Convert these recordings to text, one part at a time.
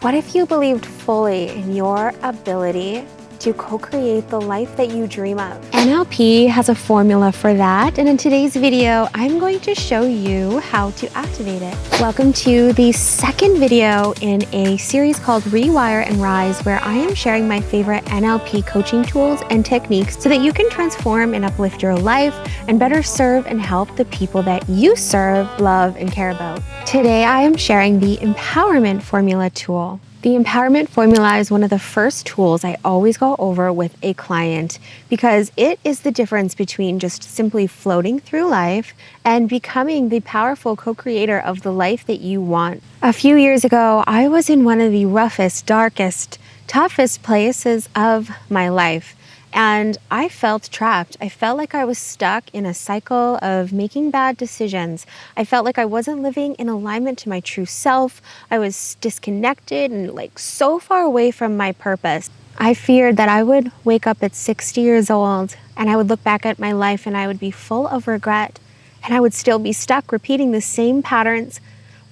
What if you believed fully in your ability to co-create the life that you dream of? NLP has a formula for that, and in today's video, I'm going to show you how to activate it. Welcome to the second video in a series called Rewire and Rise, where I am sharing my favorite NLP coaching tools and techniques so that you can transform and uplift your life and better serve and help the people that you serve, love, and care about. Today, I am sharing the Empowerment Formula tool. The Empowerment Formula is one of the first tools I always go over with a client because it is the difference between just simply floating through life and becoming the powerful co-creator of the life that you want. A few years ago, I was in one of the roughest, darkest, toughest places of my life. And I felt trapped. I felt like I was stuck in a cycle of making bad decisions. I felt like I wasn't living in alignment to my true self. I was disconnected and so far away from my purpose. I feared that I would wake up at 60 years old and I would look back at my life and I would be full of regret and I would still be stuck repeating the same patterns,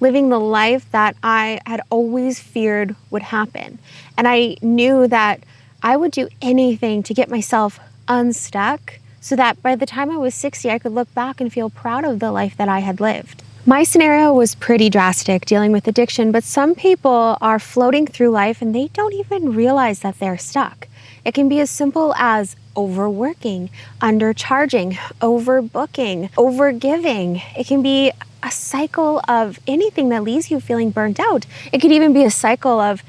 living the life that I had always feared would happen. And I knew that I would do anything to get myself unstuck so that by the time I was 60, I could look back and feel proud of the life that I had lived. My scenario was pretty drastic, dealing with addiction, but some people are floating through life and they don't even realize that they're stuck. It can be as simple as overworking, undercharging, overbooking, overgiving. It can be a cycle of anything that leaves you feeling burnt out. It could even be a cycle of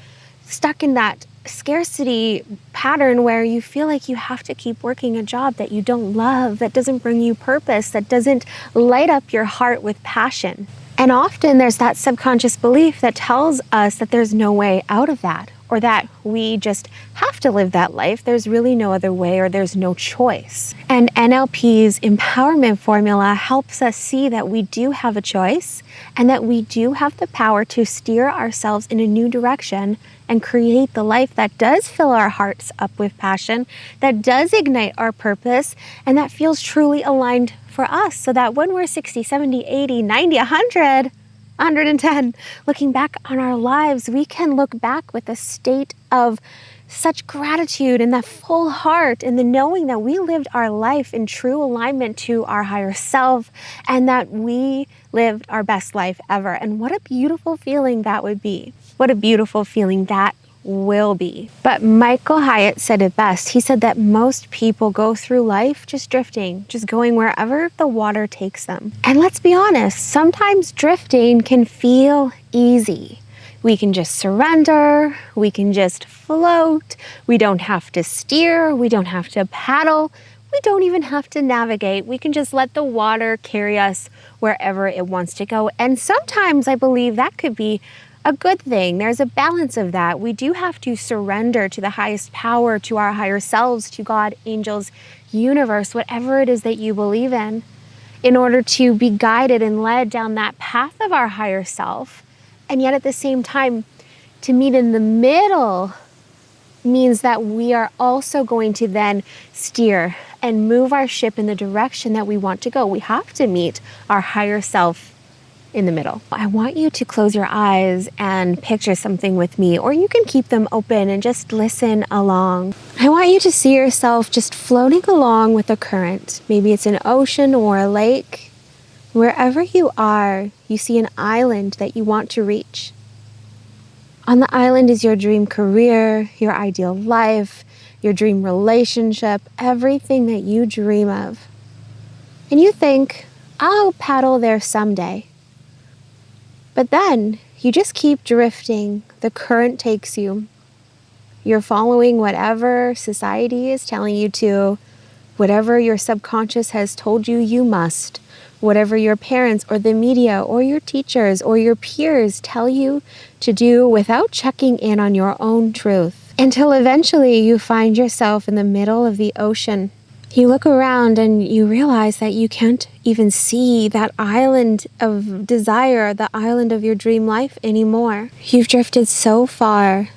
stuck in that scarcity pattern where you feel like you have to keep working a job that you don't love, that doesn't bring you purpose, that doesn't light up your heart with passion. And often there's that subconscious belief that tells us that there's no way out of that, or that we just have to live that life. There's really no other way, or there's no choice. And NLP's empowerment formula helps us see that we do have a choice and that we do have the power to steer ourselves in a new direction and create the life that does fill our hearts up with passion, that does ignite our purpose, and that feels truly aligned for us, so that when we're 60, 70, 80, 90, 100, 110, looking back on our lives, we can look back with a state of such gratitude and that full heart and the knowing that we lived our life in true alignment to our higher self and that we lived our best life ever. And what a beautiful feeling that would be. What a beautiful feeling that will be. But Michael Hyatt said it best. He said that most people go through life just drifting, just going wherever the water takes them. And let's be honest, sometimes drifting can feel easy. We can just surrender, we can just float, we don't have to steer, we don't have to paddle, we don't even have to navigate. We can just let the water carry us wherever it wants to go. And sometimes I believe that could be a good thing. There's a balance of that. We do have to surrender to the highest power, to our higher selves, to God, angels, universe, whatever it is that you believe in order to be guided and led down that path of our higher self. And yet at the same time, to meet in the middle means that we are also going to then steer and move our ship in the direction that we want to go. We have to meet our higher self in the middle. I want you to close your eyes and picture something with me, or you can keep them open and just listen along. I want you to see yourself just floating along with the current. Maybe it's an ocean or a lake. Wherever you are, you see an island that you want to reach. On the island is your dream career, your ideal life, your dream relationship, everything that you dream of. And you think, I'll paddle there someday. But then you just keep drifting. The current takes you. You're following whatever society is telling you to, whatever your subconscious has told you you must, whatever your parents or the media or your teachers or your peers tell you to do without checking in on your own truth. Until eventually you find yourself in the middle of the ocean. You look around and you realize that you can't even see that island of desire, the island of your dream life anymore. You've drifted so far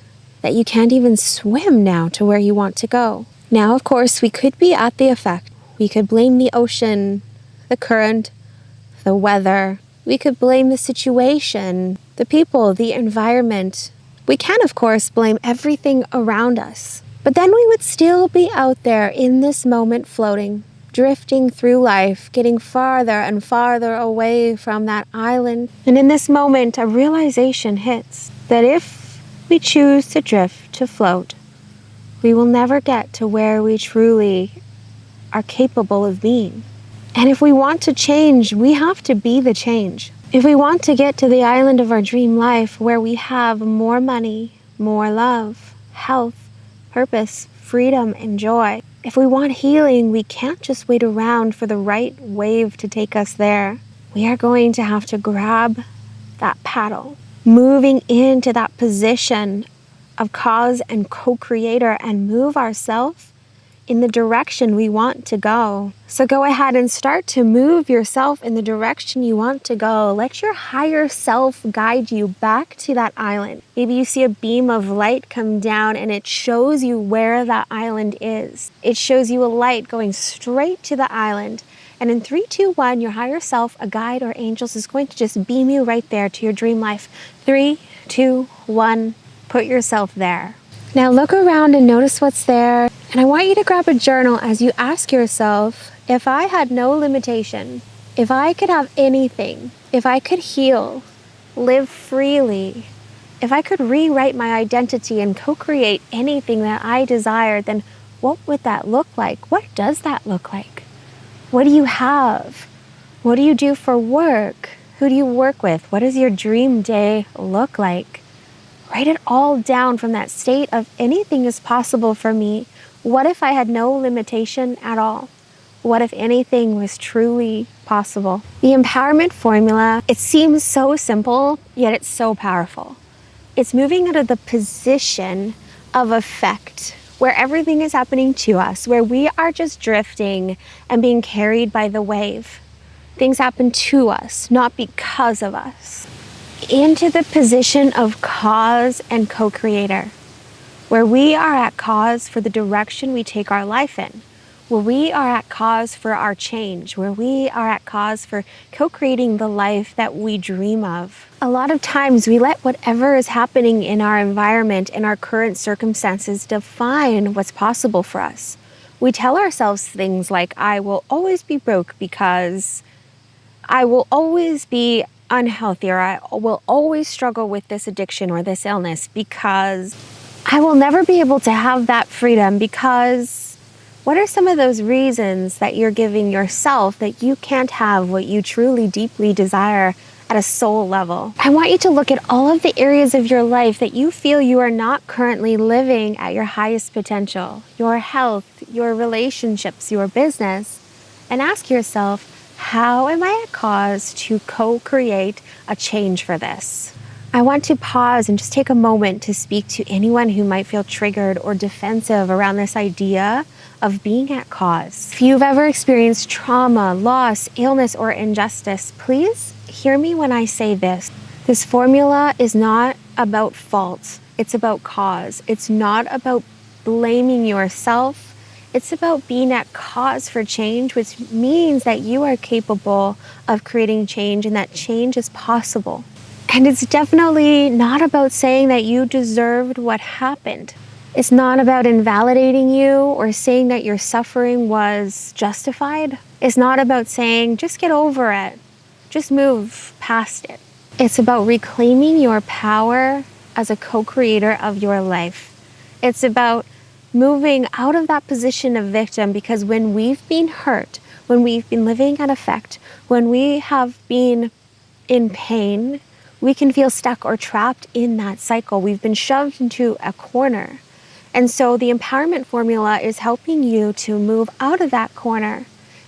that you can't even swim now to where you want to go. Now, of course, we could be at the effect. We could blame the ocean, the current, the weather. We could blame the situation, the people, the environment, We can, of course, blame everything around us. But then we would still be out there in this moment floating, drifting through life, getting farther and farther away from that island. And in this moment, a realization hits that if we choose to drift, to float, we will never get to where we truly are capable of being. And if we want to change, we have to be the change. If we want to get to the island of our dream life where we have more money, more love, health, purpose, freedom, and joy, if we want healing, we can't just wait around for the right wave to take us there. We are going to have to grab that paddle, moving into that position of cause and co-creator and move ourselves in the direction we want to go. So go ahead and start to move yourself in the direction you want to go. Let your higher self guide you back to that island. Maybe you see a beam of light come down and it shows you where that island is. It shows you a light going straight to the island. And in 3, 2, 1, your higher self, a guide or angels, is going to just beam you right there to your dream life. 3, 2, 1, put yourself there. Now look around and notice what's there. And I want you to grab a journal as you ask yourself, if I had no limitation, if I could have anything, if I could heal, live freely, if I could rewrite my identity and co-create anything that I desired, then what would that look like? What does that look like? What do you have? What do you do for work? Who do you work with? What does your dream day look like? Write it all down from that state of anything is possible for me. What if I had no limitation at all? What if anything was truly possible? The empowerment formula, it seems so simple, yet it's so powerful. It's moving out of the position of effect, where everything is happening to us, where we are just drifting and being carried by the wave. Things happen to us, not because of us. Into the position of cause and co-creator, where we are at cause for the direction we take our life in, where we are at cause for our change, where we are at cause for co-creating the life that we dream of. A lot of times we let whatever is happening in our environment and our current circumstances define what's possible for us. We tell ourselves things like, I will always be broke because I will always be unhealthy, or I will always struggle with this addiction or this illness because I will never be able to have that freedom because what are some of those reasons that you're giving yourself that you can't have what you truly deeply desire at a soul level? I want you to look at all of the areas of your life that you feel you are not currently living at your highest potential, your health, your relationships, your business, and ask yourself, how am I at cause to co-create a change for this? I want to pause and just take a moment to speak to anyone who might feel triggered or defensive around this idea of being at cause. If you've ever experienced trauma, loss, illness, or injustice, please hear me when I say this. This formula is not about fault. It's about cause. It's not about blaming yourself. It's about being at cause for change, which means that you are capable of creating change and that change is possible. And it's definitely not about saying that you deserved what happened. It's not about invalidating you or saying that your suffering was justified. It's not about saying, just get over it. Just move past it. It's about reclaiming your power as a co-creator of your life. It's about moving out of that position of victim, because when we've been hurt, when we've been living at effect, when we have been in pain, we can feel stuck or trapped in that cycle. We've been shoved into a corner. And so the empowerment formula is helping you to move out of that corner,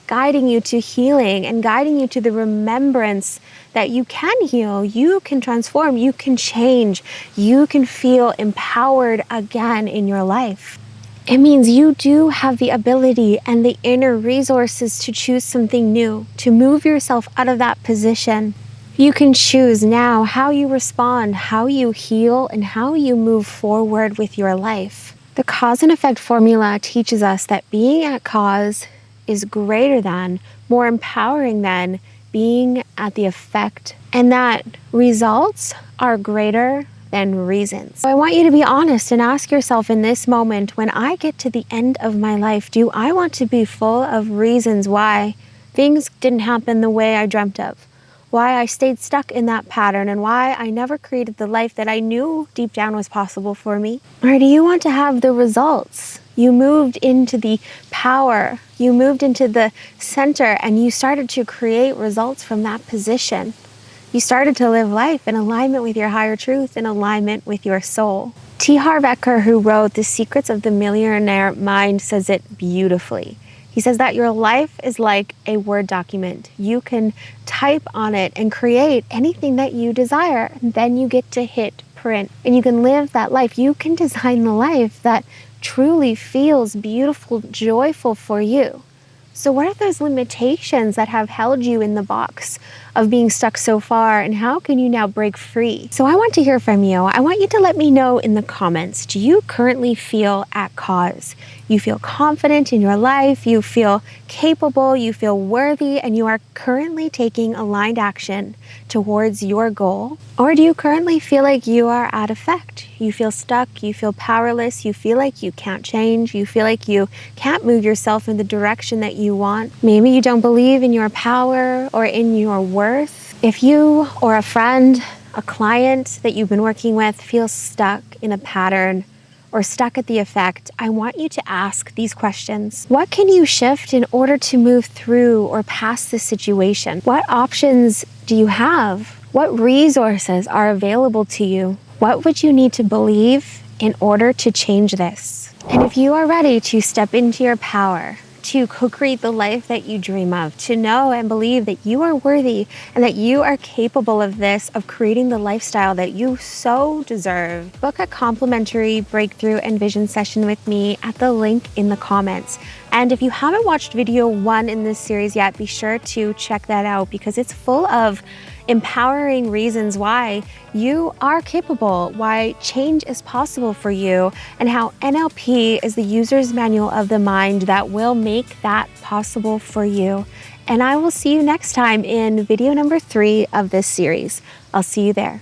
guiding you to healing and guiding you to the remembrance that you can heal, you can transform, you can change, you can feel empowered again in your life. It means you do have the ability and the inner resources to choose something new, to move yourself out of that position. You can choose now how you respond, how you heal, and how you move forward with your life. The cause and effect formula teaches us that being at cause is greater than, more empowering than being at the effect, and that results are greater than reasons. So I want you to be honest and ask yourself in this moment, when I get to the end of my life, do I want to be full of reasons why things didn't happen the way I dreamt of? Why I stayed stuck in that pattern and why I never created the life that I knew deep down was possible for me? Or do you want to have the results? You moved into the power, you moved into the center, and you started to create results from that position. You started to live life in alignment with your higher truth, in alignment with your soul. Harv Eker, who wrote The Secrets of the Millionaire Mind, says it beautifully. He says that your life is like a Word document. You can type on it and create anything that you desire, and then you get to hit print. And you can live that life. You can design the life that truly feels beautiful, joyful for you. So what are those limitations that have held you in the box of being stuck so far, and how can you now break free? So I want to hear from you. I want you to let me know in the comments, do you currently feel at cause? You feel confident in your life, you feel capable, you feel worthy, and you are currently taking aligned action towards your goal? Or do you currently feel like you are at effect? You feel stuck, you feel powerless, you feel like you can't change, you feel like you can't move yourself in the direction that you want. Maybe you don't believe in your power or in your worth. If you or a friend, a client that you've been working with feels stuck in a pattern or stuck at the effect, I want you to ask these questions. What can you shift in order to move through or past this situation? What options do you have? What resources are available to you? What would you need to believe in order to change this? And if you are ready to step into your power, to co-create the life that you dream of, to know and believe that you are worthy and that you are capable of this, of creating the lifestyle that you so deserve, book a complimentary breakthrough Envision session with me at the link in the comments. And if you haven't watched video 1 in this series yet, be sure to check that out, because it's full of empowering reasons why you are capable, why change is possible for you, and how NLP is the user's manual of the mind that will make that possible for you. And I will see you next time in video number 3 of this series. I'll see you there.